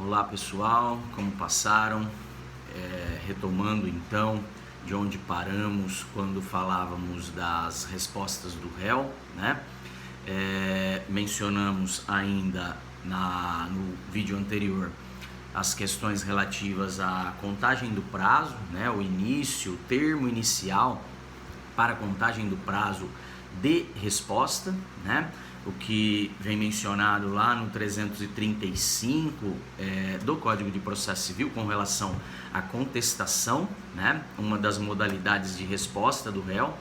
Olá pessoal, como passaram? Retomando então de onde paramos quando falávamos das respostas do réu, né? Mencionamos ainda no vídeo anterior as questões relativas à contagem do prazo, né? O início, o termo inicial para a contagem do prazo de resposta, né? O que vem mencionado lá no 335 do Código de Processo Civil com relação à contestação, né? Uma das modalidades de resposta do réu.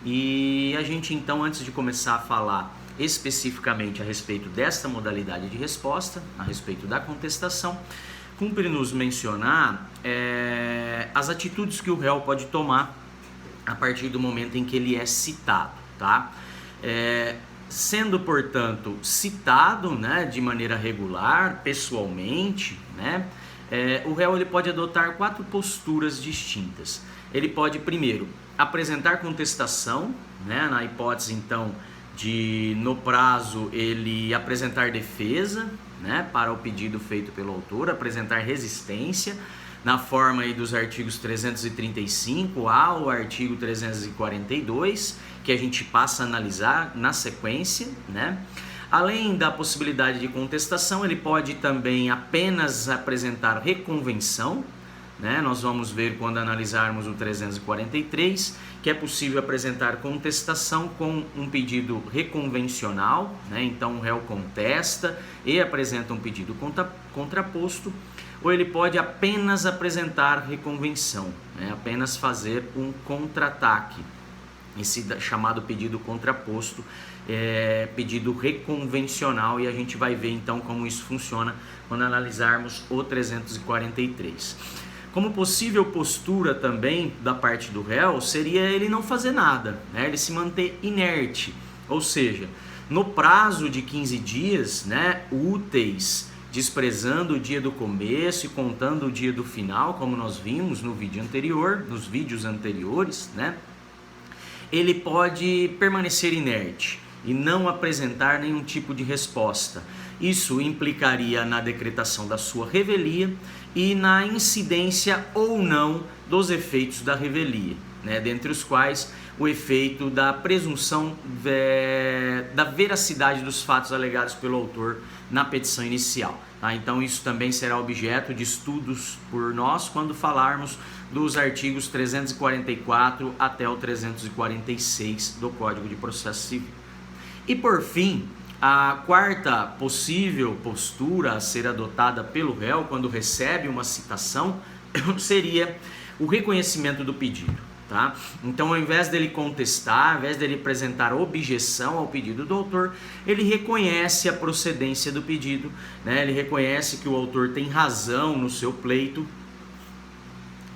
E a gente então, antes de começar a falar especificamente a respeito desta modalidade de resposta, a respeito da contestação, cumpre-nos mencionar as atitudes que o réu pode tomar a partir do momento em que ele é citado, tá? Sendo, portanto, citado, né, de maneira regular, pessoalmente, né, o réu ele pode adotar 4 posturas distintas. Ele pode, primeiro, apresentar contestação, né, na hipótese, então, de, no prazo, ele apresentar defesa, né, para o pedido feito pelo autor, apresentar resistência, na forma aí dos artigos 335 ao artigo 342, que a gente passa a analisar na sequência, né? Além da possibilidade de contestação, ele pode também apenas apresentar reconvenção, né? Nós vamos ver quando analisarmos o 343, que é possível apresentar contestação com um pedido reconvencional, né? Então o réu contesta e apresenta um pedido contraposto, ou ele pode apenas apresentar reconvenção, né? Apenas fazer um contra-ataque. Esse chamado pedido contraposto é pedido reconvencional, e a gente vai ver então como isso funciona quando analisarmos o 343. Como possível postura também da parte do réu seria ele não fazer nada, né? Ele se manter inerte, ou seja, no prazo de 15 dias, né, úteis, desprezando o dia do começo e contando o dia do final, como nós vimos no vídeo anterior, nos vídeos anteriores, né? Ele pode permanecer inerte e não apresentar nenhum tipo de resposta. Isso implicaria na decretação da sua revelia e na incidência ou não dos efeitos da revelia, né? Dentre os quais o efeito da presunção da veracidade dos fatos alegados pelo autor na petição inicial, tá? Então isso também será objeto de estudos por nós quando falarmos dos artigos 344 até o 346 do Código de Processo Civil. E por fim, a quarta possível postura a ser adotada pelo réu quando recebe uma citação seria o reconhecimento do pedido, tá? Então, ao invés dele contestar, ao invés dele apresentar objeção ao pedido do autor, ele reconhece a procedência do pedido, né? Ele reconhece que o autor tem razão no seu pleito,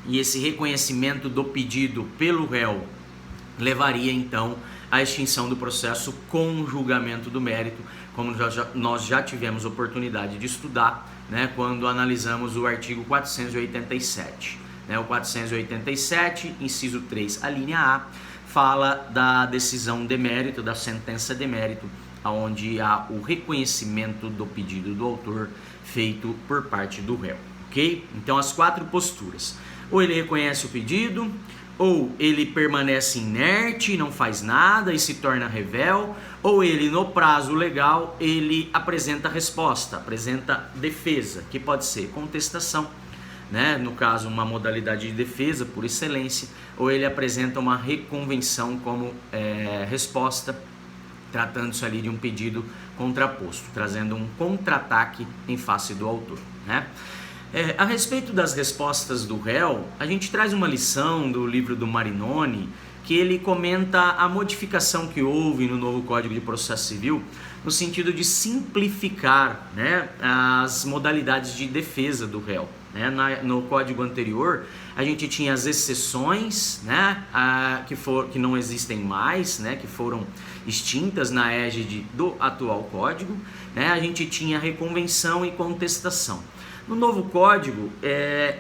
e esse reconhecimento do pedido pelo réu levaria então à extinção do processo com julgamento do mérito, como nós já tivemos oportunidade de estudar, né, quando analisamos o artigo 487. O 487, inciso 3, a linha A, fala da decisão de mérito, da sentença de mérito, onde há o reconhecimento do pedido do autor feito por parte do réu, ok? Então as 4 posturas: ou ele reconhece o pedido, ou ele permanece inerte e não faz nada e se torna revel, ou ele, no prazo legal, ele apresenta resposta, apresenta defesa, que pode ser contestação, né? No caso, uma modalidade de defesa por excelência, ou ele apresenta uma reconvenção como resposta, tratando-se ali de um pedido contraposto, trazendo um contra-ataque em face do autor, né? A respeito das respostas do réu, a gente traz uma lição do livro do Marinoni, que ele comenta a modificação que houve no novo Código de Processo Civil, no sentido de simplificar, né, as modalidades de defesa do réu, né? No código anterior, a gente tinha as exceções, né, que não existem mais, né, que foram extintas na égide do atual código, né? A gente tinha reconvenção e contestação. No novo código,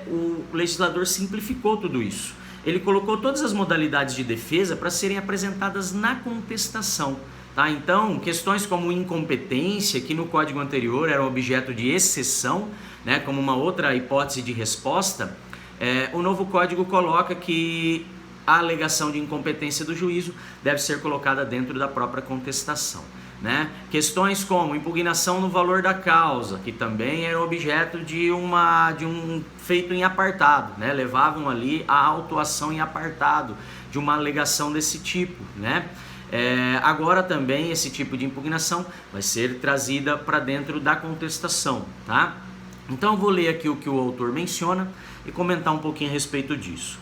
o legislador simplificou tudo isso. Ele colocou todas as modalidades de defesa para serem apresentadas na contestação, Tá? Então, questões como incompetência, que no código anterior era objeto de exceção, né, como uma outra hipótese de resposta, o novo código coloca que a alegação de incompetência do juízo deve ser colocada dentro da própria contestação. Né? Questões como impugnação no valor da causa, que também era objeto de um feito em apartado, né? Levavam ali a autuação em apartado de uma alegação desse tipo, né? Agora também esse tipo de impugnação vai ser trazida para dentro da contestação, tá? Então eu vou ler aqui o que o autor menciona e comentar um pouquinho a respeito disso.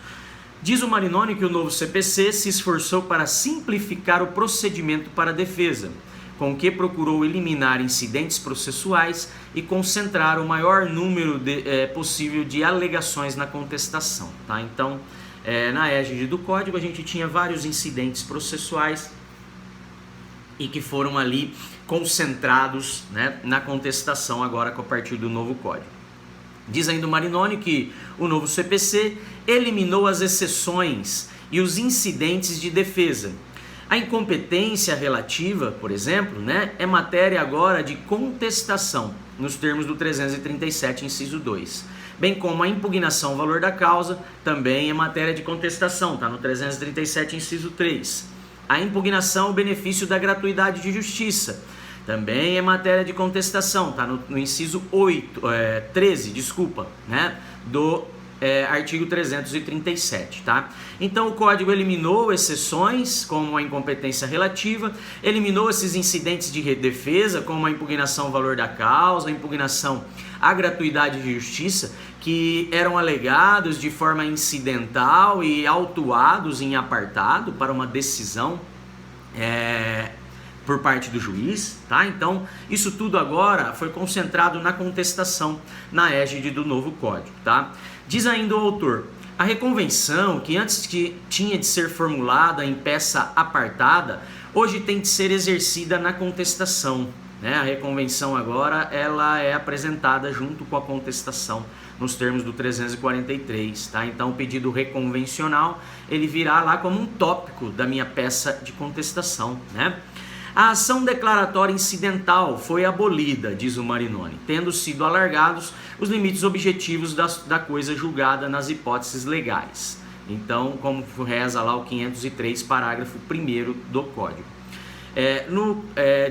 Diz o Marinoni que o novo CPC se esforçou para simplificar o procedimento para a defesa, com o que procurou eliminar incidentes processuais e concentrar o maior número possível de alegações na contestação. Tá? Então, na égide do código, a gente tinha vários incidentes processuais e que foram ali concentrados, né, na contestação agora a partir do novo código. Diz ainda o Marinoni que o novo CPC eliminou as exceções e os incidentes de defesa. A incompetência relativa, por exemplo, né, é matéria agora de contestação, nos termos do 337, inciso 2. Bem como a impugnação ao valor da causa, também é matéria de contestação, está no 337, inciso 3. A impugnação ao benefício da gratuidade de justiça, também é matéria de contestação, está no inciso 13, né, do artigo 337, tá? Então o código eliminou exceções, como a incompetência relativa, eliminou esses incidentes de defesa, como a impugnação ao valor da causa, a impugnação à gratuidade de justiça, que eram alegados de forma incidental e autuados em apartado para uma decisão por parte do juiz, tá? Então, isso tudo agora foi concentrado na contestação, na égide do novo código, tá? Diz ainda o autor, a reconvenção, que antes tinha de ser formulada em peça apartada, hoje tem de ser exercida na contestação, né? A reconvenção agora, ela é apresentada junto com a contestação, nos termos do 343, tá? Então, o pedido reconvencional, ele virá lá como um tópico da minha peça de contestação, né? A ação declaratória incidental foi abolida, diz o Marinoni, tendo sido alargados os limites objetivos da coisa julgada nas hipóteses legais. Então, como reza lá o 503, parágrafo 1º do Código.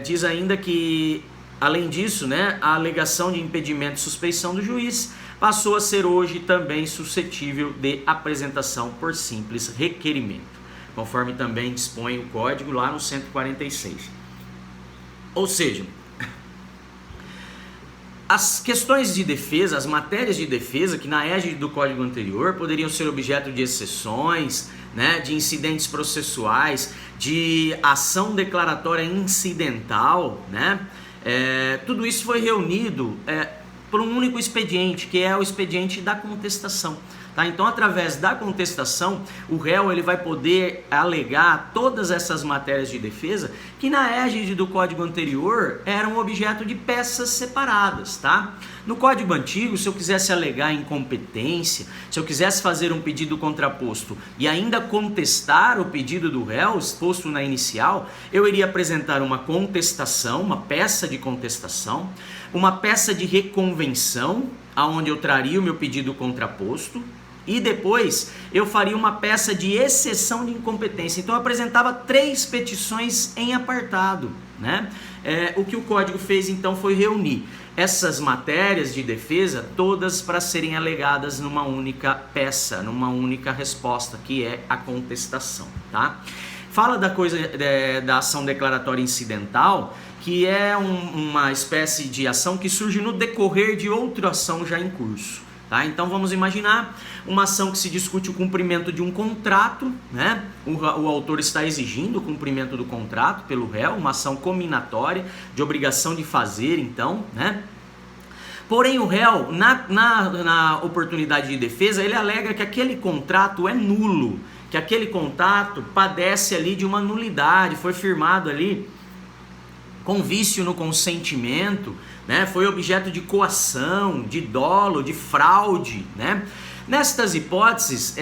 Diz ainda que, além disso, né, a alegação de impedimento e suspeição do juiz passou a ser hoje também suscetível de apresentação por simples requerimento, conforme também dispõe o código lá no 146. Ou seja, as questões de defesa, as matérias de defesa, que na égide do código anterior poderiam ser objeto de exceções, né, de incidentes processuais, de ação declaratória incidental, né, tudo isso foi reunido por um único expediente, que é o expediente da contestação. Tá? Então, através da contestação, o réu ele vai poder alegar todas essas matérias de defesa que na égide do código anterior eram objeto de peças separadas. Tá? No código antigo, se eu quisesse alegar incompetência, se eu quisesse fazer um pedido contraposto e ainda contestar o pedido do réu exposto na inicial, eu iria apresentar uma contestação, uma peça de contestação, uma peça de reconvenção, aonde eu traria o meu pedido contraposto, e depois eu faria uma peça de exceção de incompetência. Então eu apresentava 3 petições em apartado, né? O que o código fez então foi reunir essas matérias de defesa todas para serem alegadas numa única peça, numa única resposta, que é a contestação, tá? Fala da coisa da ação declaratória incidental, que é uma espécie de ação que surge no decorrer de outra ação já em curso. Tá? Então vamos imaginar uma ação que se discute o cumprimento de um contrato, né? O autor está exigindo o cumprimento do contrato pelo réu, uma ação cominatória de obrigação de fazer, então, né? Porém o réu, na oportunidade de defesa, ele alega que aquele contrato é nulo, que aquele contrato padece ali de uma nulidade, foi firmado ali com vício no consentimento, né? Foi objeto de coação, de dolo, de fraude, né? Nestas hipóteses,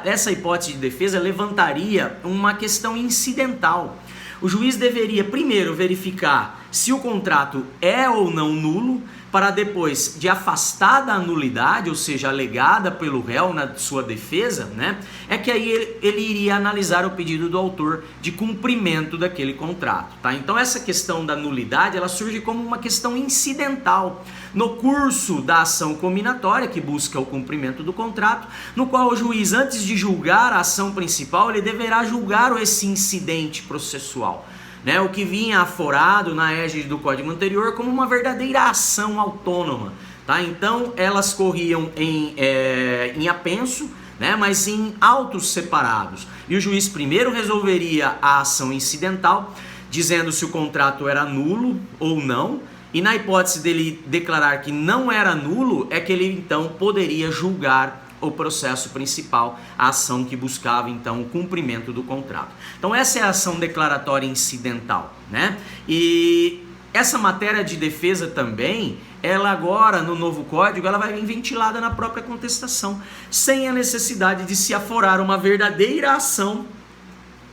essa hipótese de defesa levantaria uma questão incidental. O juiz deveria primeiro verificar se o contrato é ou não nulo, para depois de afastar da nulidade, ou seja, alegada pelo réu na sua defesa, né? É que aí ele iria analisar o pedido do autor de cumprimento daquele contrato, tá? Então essa questão da nulidade, ela surge como uma questão incidental no curso da ação cominatória, que busca o cumprimento do contrato, no qual o juiz, antes de julgar a ação principal, ele deverá julgar esse incidente processual, né, o que vinha aforado na égide do Código anterior como uma verdadeira ação autônoma, tá? Então elas corriam em apenso, né, mas em autos separados. E o juiz primeiro resolveria a ação incidental, dizendo se o contrato era nulo ou não, e na hipótese dele declarar que não era nulo, é que ele então poderia julgar o processo principal, a ação que buscava então o cumprimento do contrato. Então essa é a ação declaratória incidental, né? E essa matéria de defesa também, ela agora no novo código, ela vai vir ventilada na própria contestação, sem a necessidade de se aforar uma verdadeira ação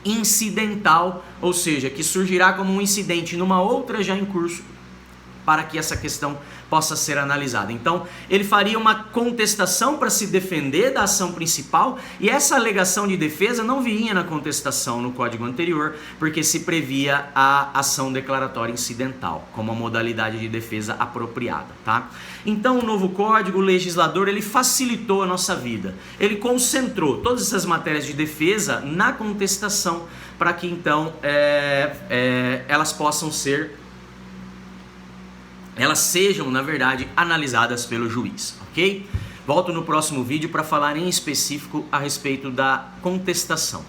incidental, ou seja, que surgirá como um incidente numa outra já em curso, para que essa questão possa ser analisada. Então, ele faria uma contestação para se defender da ação principal, e essa alegação de defesa não vinha na contestação no código anterior, porque se previa a ação declaratória incidental como a modalidade de defesa apropriada, tá? Então, o novo código, o legislador, ele facilitou a nossa vida. Ele concentrou todas essas matérias de defesa na contestação, para que então elas sejam, na verdade, analisadas pelo juiz, ok? Volto no próximo vídeo para falar em específico a respeito da contestação.